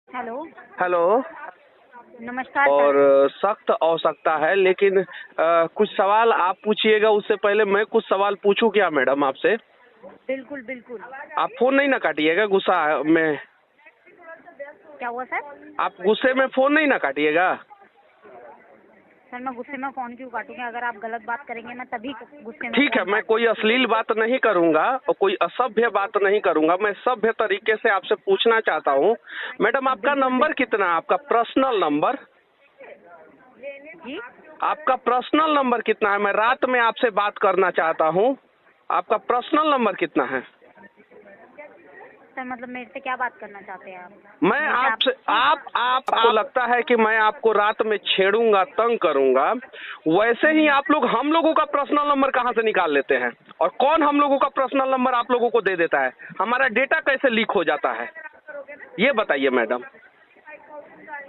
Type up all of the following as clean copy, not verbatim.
Hello. Hello. नमस्कार और sir. सख्त आवश्यकता है, लेकिन कुछ सवाल आप पूछिएगा, उससे पहले मैं कुछ सवाल पूछूं क्या मैडम आपसे? बिल्कुल बिल्कुल। आप फोन नहीं ना काटिएगा गुस्सा में। क्या हुआ सर? आप गुस्से में फोन नहीं ना काटिएगा। सर मैं गुस्से में फोन क्यों काटूंगी? अगर आप गलत बात करेंगे मैं तभी गुस्से में ठीक है, फोन मैं कोई अश्लील बात नहीं करूंगा और कोई असभ्य बात नहीं करूंगा। मैं सभ्य तरीके से आपसे पूछना चाहता हूँ मैडम, आपका बिल्कुल नंबर बिल्कुल। कितना है? आपका पर्सनल नंबर, जी आपका पर्सनल नंबर कितना है? मैं रात में आपसे बात करना चाहता हूँ। आपका पर्सनल नंबर कितना है? सर मतलब मेरे से क्या बात करना चाहते हैं आप? मैं मेरे से आपसे आप आपको लगता है कि मैं आपको रात में छेड़ूंगा, तंग करूंगा, वैसे ही आप लोग हम लोगों का पर्सनल नंबर कहां से निकाल लेते हैं? और कौन हम लोगों का पर्सनल नंबर आप लोगों को दे देता है? हमारा डेटा कैसे लीक हो जाता है, ये बताइए मैडम।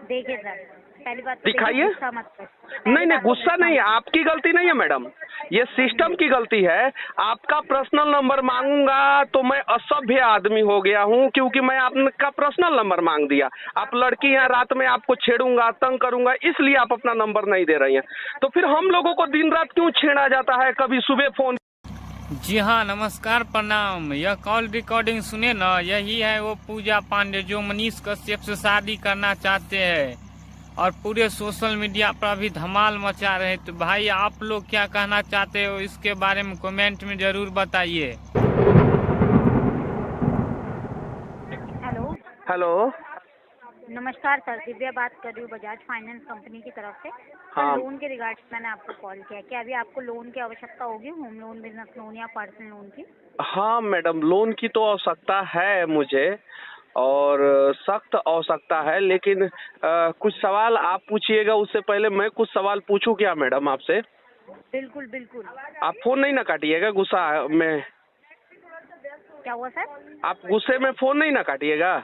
देखिए सर, पहली बात तो देखिए दिखाइए। गुस्सा मत कर। पहली नहीं, बात तो गुस्सा नहीं है, आपकी गलती नहीं है मैडम, ये सिस्टम की गलती है। आपका पर्सनल नंबर मांगूंगा तो मैं असभ्य आदमी हो गया हूँ, क्योंकि मैं आपका पर्सनल नंबर मांग दिया। आप लड़की हैं, रात में आपको छेड़ूंगा, तंग करूंगा, इसलिए आप अपना नंबर नहीं दे रही हैं। तो फिर हम लोगों को दिन रात क्यों छेड़ा जाता है? कभी सुबह फोन। जी हाँ, नमस्कार, प्रणाम। यह कॉल रिकॉर्डिंग सुने ना, यही है वो पूजा पांडे जो मनीष कश्यप से शादी करना चाहते हैं और पूरे सोशल मीडिया पर अभी धमाल मचा रहे। तो भाई आप लोग क्या कहना चाहते हो इसके बारे में कमेंट में जरूर बताइए। हेलो। हेलो। नमस्कार सर, दिव्या बात कर रही हूँ बजाज फाइनेंस कंपनी की तरफ से। सर हाँ लोन के रिगार्ड्स मैंने आपको कॉल किया। क्या अभी आपको लोन की आवश्यकता होगी? होम लोन, बिजनेस लोन या पर्सनल लोन की? हाँ मैडम, लोन की तो आवश्यकता है मुझे, और सख्त आवश्यकता है, लेकिन कुछ सवाल आप पूछिएगा, उससे पहले मैं कुछ सवाल पूछूं क्या मैडम आपसे? बिल्कुल बिल्कुल। आप फोन नहीं ना काटिएगा गुस्सा में। क्या हुआ सर? आप गुस्से में फोन नहीं ना काटिएगा।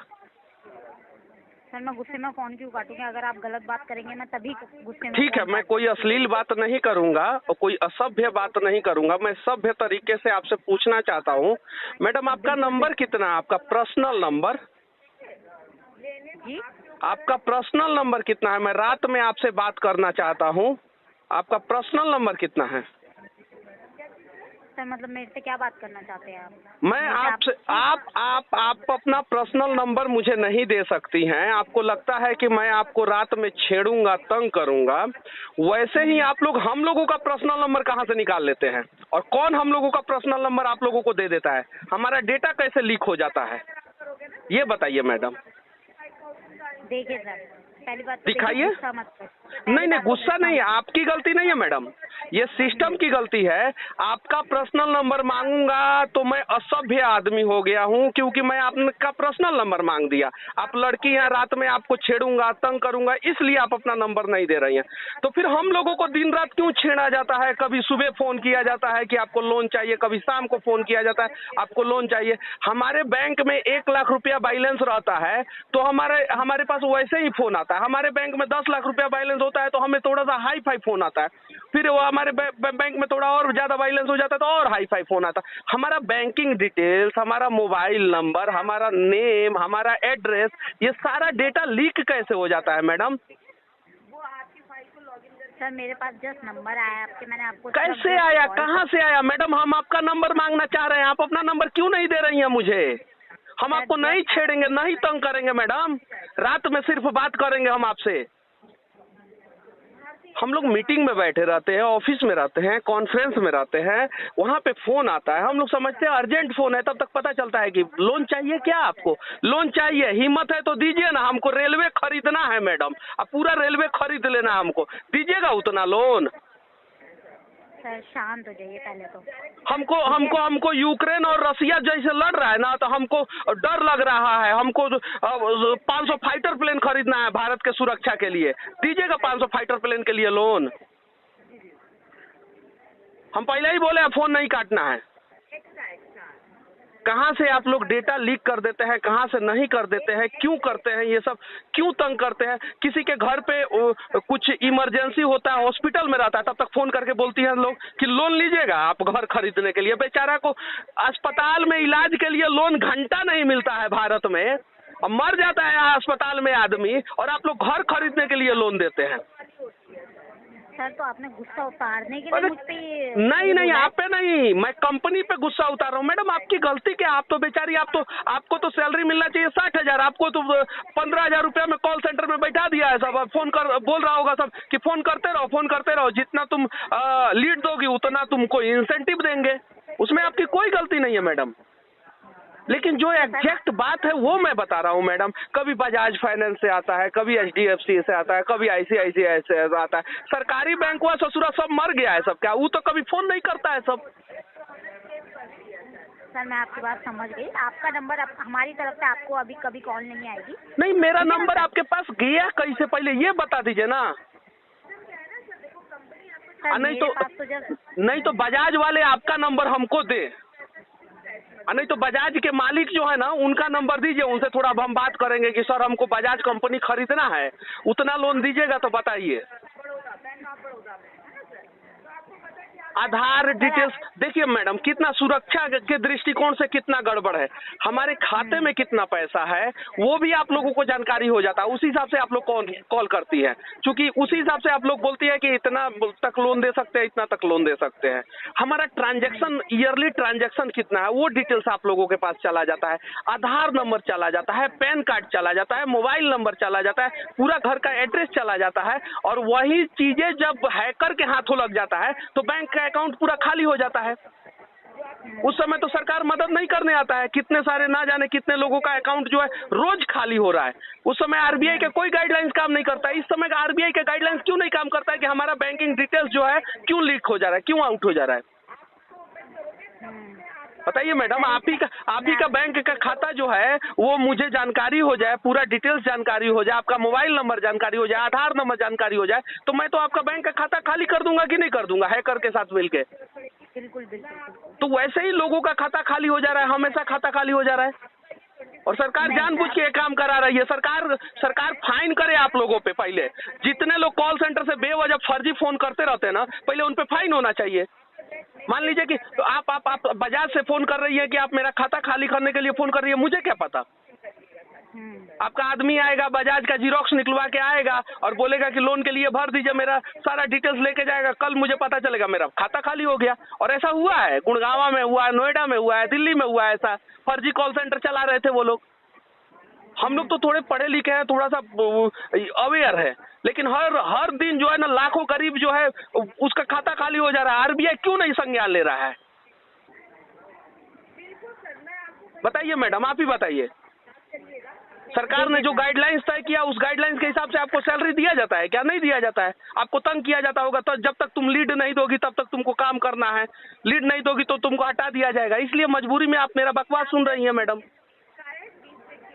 सर मैं गुस्से में फोन क्यों काटूंगी? अगर आप गलत बात करेंगे मैं तभी गुस्से में ठीक है, फोन मैं काटूंगी। कोई अश्लील बात नहीं करूंगा और कोई असभ्य बात नहीं करूंगा। मैं सभ्य तरीके से आपसे पूछना चाहता हूँ मैडम, आपका बिल्कुल नंबर कितना है? आपका पर्सनल नंबर, जी आपका पर्सनल नंबर कितना है? मैं रात में आपसे बात करना चाहता हूँ। आपका पर्सनल नंबर कितना है? सर मतलब मेरे से क्या बात करना चाहते हैं आप? मैं मेरे से आपसे आप अपना पर्सनल नंबर मुझे नहीं दे सकती हैं। आपको लगता है कि मैं आपको रात में छेड़ूंगा, तंग करूंगा, वैसे ही आप लोग हम लोगों का पर्सनल नंबर कहां से निकाल लेते हैं? और कौन हम लोगों का पर्सनल नंबर आप लोगों को दे देता है? हमारा डेटा कैसे लीक हो जाता है, ये बताइए मैडम। देखिए सर, पहली बात तो देखिए दिखाइए। गुस्सा मत कर। नहीं, पहली बात तो गुस्सा नहीं है, आपकी गलती नहीं है मैडम, ये सिस्टम की गलती है। आपका पर्सनल नंबर मांगूंगा तो मैं असभ्य आदमी हो गया हूँ, क्योंकि मैं आपका पर्सनल नंबर मांग दिया। आप लड़की हैं, रात में आपको छेड़ूंगा, तंग करूंगा, इसलिए आप अपना नंबर नहीं दे रही हैं। तो फिर हम लोगों को दिन रात क्यों छेड़ा जाता है? कभी सुबह फोन किया जाता है कि आपको लोन चाहिए, कभी शाम को फोन किया जाता है आपको लोन चाहिए। हमारे बैंक में 1 लाख रुपया बैलेंस रहता है तो हमारे पास वैसे ही फोन आता है। हमारे बैंक में 10 लाख रुपया बैलेंस होता है तो हमें थोड़ा सा हाई फाई फोन आता है। फिर वो हमारे बैंक में थोड़ा और ज्यादा बैलेंस हो जाता है तो और हाई फाई फोन आता है। हमारा बैंकिंग डिटेल्स, हमारा मोबाइल नंबर, हमारा नेम, हमारा एड्रेस, ये सारा डेटा लीक कैसे हो जाता है मैडम? सर मेरे पास जस्ट नंबर आया आपके, मैंने आपको कैसे आया, कहाँ से आया मैडम? हम आपका नंबर मांगना चाह रहे हैं, आप अपना नंबर क्यों नहीं दे रही हैं मुझे? हम आपको नहीं छेड़ेंगे, नहीं तंग करेंगे मैडम, रात में सिर्फ बात करेंगे हम आपसे। हम लोग मीटिंग में बैठे रहते हैं, ऑफिस में रहते हैं, कॉन्फ्रेंस में रहते हैं, वहाँ पे फोन आता है, हम लोग समझते हैं अर्जेंट फोन है, तब तक पता चलता है कि लोन चाहिए। क्या आपको लोन चाहिए? हिम्मत है तो दीजिए ना, हमको रेलवे खरीदना है मैडम, अब पूरा रेलवे खरीद लेना है हमको, दीजिएगा उतना लोन? सर शांत हो जाइए पहले तो। हमको हमको हमको यूक्रेन और रसिया जैसे लड़ रहा है ना, तो हमको डर लग रहा है। हमको 500 फाइटर प्लेन खरीदना है भारत के सुरक्षा के लिए, दीजिएगा 500 फाइटर प्लेन के लिए लोन? हम पहले ही बोले फोन नहीं काटना है। कहाँ से आप लोग डेटा लीक कर देते हैं, कहाँ से नहीं कर देते हैं, क्यों करते हैं ये सब, क्यों तंग करते हैं? किसी के घर पे कुछ इमरजेंसी होता है, हॉस्पिटल में रहता है, तब तक फोन करके बोलती हैं लोग कि लोन लीजिएगा आप घर खरीदने के लिए। बेचारा को अस्पताल में इलाज के लिए लोन घंटा नहीं मिलता है भारत में, अब मर जाता है अस्पताल में आदमी और आप लोग घर खरीदने के लिए लोन देते हैं। सर तो आपने गुस्सा उतारने के लिए मुझ पे नहीं आप पे नहीं, मैं कंपनी पे गुस्सा उतार रहा हूँ। मैडम आपकी गलती क्या, आप तो बेचारी, आपको तो सैलरी मिलना चाहिए 60,000, आपको तो 15,000 रुपया में कॉल सेंटर में बैठा दिया है सब। फोन कर बोल रहा होगा सब कि फोन करते रहो, जितना तुम लीड दोगी उतना तुमको इंसेंटिव देंगे, उसमें आपकी कोई गलती नहीं है मैडम। लेकिन जो एग्जैक्ट बात है वो मैं बता रहा हूँ मैडम। कभी बजाज फाइनेंस से आता है, कभी HDFC से आता है, कभी ICICI से आता है। सरकारी बैंक हुआ ससुरा सब मर गया है सब, क्या वो तो कभी फोन नहीं करता है सब। सर मैं आपकी बात समझ गई, आपका नंबर हमारी तरफ से आपको अभी कभी कॉल नहीं आएगी। नहीं, मेरा नंबर आपके पास गया कैसे, पहले ये बता दीजिए ना। नहीं तो बजाज वाले आपका नंबर हमको दे, नहीं तो बजाज के मालिक जो है ना उनका नंबर दीजिए, उनसे थोड़ा हम बात करेंगे कि सर हमको बजाज कंपनी खरीदना है, उतना लोन दीजिएगा तो बताइए। आधार डिटेल्स देखिए मैडम, कितना सुरक्षा के दृष्टिकोण से कितना गड़बड़ है, हमारे खाते में कितना पैसा है वो भी आप लोगों को जानकारी हो जाता है। उसी हिसाब से आप लोग कॉल करती है, क्योंकि उसी हिसाब से आप लोग बोलती है कि इतना तक लोन दे सकते हैं, इतना तक लोन दे सकते हैं। हमारा ट्रांजैक्शन, ईयरली ट्रांजैक्शन कितना है वो डिटेल्स आप लोगों के पास चला जाता है, आधार नंबर चला जाता है, पैन कार्ड चला जाता है, मोबाइल नंबर चला जाता है, पूरा घर का एड्रेस चला जाता है। और वही चीजें जब हैकर के हाथों लग जाता है तो बैंक का अकाउंट पूरा खाली हो जाता है। उस समय तो सरकार मदद नहीं करने आता है, कितने सारे ना जाने कितने लोगों का अकाउंट जो है रोज खाली हो रहा है। उस समय RBI के कोई गाइडलाइंस काम नहीं करता है। इस समय का RBI के गाइडलाइंस क्यों नहीं काम करता है कि हमारा बैंकिंग डिटेल्स जो है क्यों लीक हो जा रहा है, क्यों आउट हो जा रहा है, बताइए मैडम। आप ही का बैंक का खाता जो है वो मुझे जानकारी हो जाए, पूरा डिटेल्स जानकारी हो जाए, आपका मोबाइल नंबर जानकारी हो जाए, आधार नंबर जानकारी हो जाए, तो मैं तो आपका बैंक का खाता खाली कर दूंगा कि नहीं कर दूंगा हैकर के साथ मिलके। बिल्कुल। तो वैसे ही लोगों का खाता खाली हो जा रहा है, हमेशा खाता खाली हो जा रहा है। और सरकार जानबूझ के काम करा रही है। सरकार फाइन करे आप लोगों पे। पहले जितने लोग कॉल सेंटर से बेवजह फर्जी फोन करते रहते हैं ना, पहले उन पे फाइन होना चाहिए। मान लीजिए कि तो आप बजाज से फोन कर रही है कि आप मेरा खाता खाली करने के लिए फोन कर रही है, मुझे क्या पता। आपका आदमी आएगा, बजाज का जीरोक्स निकलवा के आएगा और बोलेगा कि लोन के लिए भर दीजिए, मेरा सारा डिटेल्स लेके जाएगा, कल मुझे पता चलेगा मेरा खाता खाली हो गया। और ऐसा हुआ है, गुड़गांव में हुआ है, नोएडा में हुआ है, दिल्ली में हुआ है, ऐसा फर्जी कॉल सेंटर चला रहे थे वो लोग। हम लोग तो थोड़े पढ़े लिखे हैं, थोड़ा सा अवेयर है, लेकिन हर दिन जो है ना लाखों करीब जो है उसका खाता खाली हो जा रहा है। RBI क्यों नहीं संज्ञान ले रहा है, बताइए मैडम, आप ही बताइए। सरकार ने जो गाइडलाइंस तय किया उस गाइडलाइंस के हिसाब से आपको सैलरी दिया जाता है क्या, नहीं दिया जाता है। आपको तंग किया जाता होगा, तो जब तक तुम लीड नहीं दोगी तब तक तुमको काम करना है, लीड नहीं दोगी तो तुमको हटा दिया जाएगा। इसलिए मजबूरी में आप मेरा बकवास सुन रही हैं मैडम,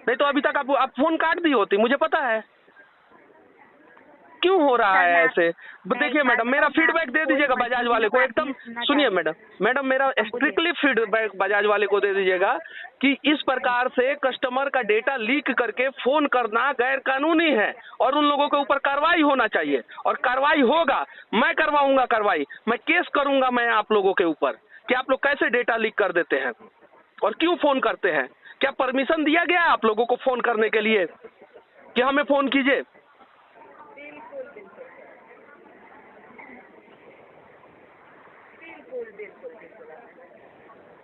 नहीं तो अभी तक आप फोन काट दी होती, मुझे पता है। क्यों हो रहा है ऐसे, देखिए मैडम मेरा फीडबैक दे दीजिएगा बजाज वाले को एकदम। सुनिए मैडम मेरा स्ट्रिक्टली फीडबैक बजाज वाले को दे दीजिएगा कि इस प्रकार से कस्टमर का डेटा लीक करके फोन करना गैर कानूनी है और उन लोगों के ऊपर कार्रवाई होना चाहिए। और कार्रवाई होगा, मैं करवाऊंगा कार्रवाई, मैं केस करूंगा मैं आप लोगों के ऊपर कि आप लोग कैसे डेटा लीक कर देते हैं और क्यों फोन करते हैं। क्या परमिशन दिया गया है आप लोगों को फोन करने के लिए कि हमें फोन कीजिए?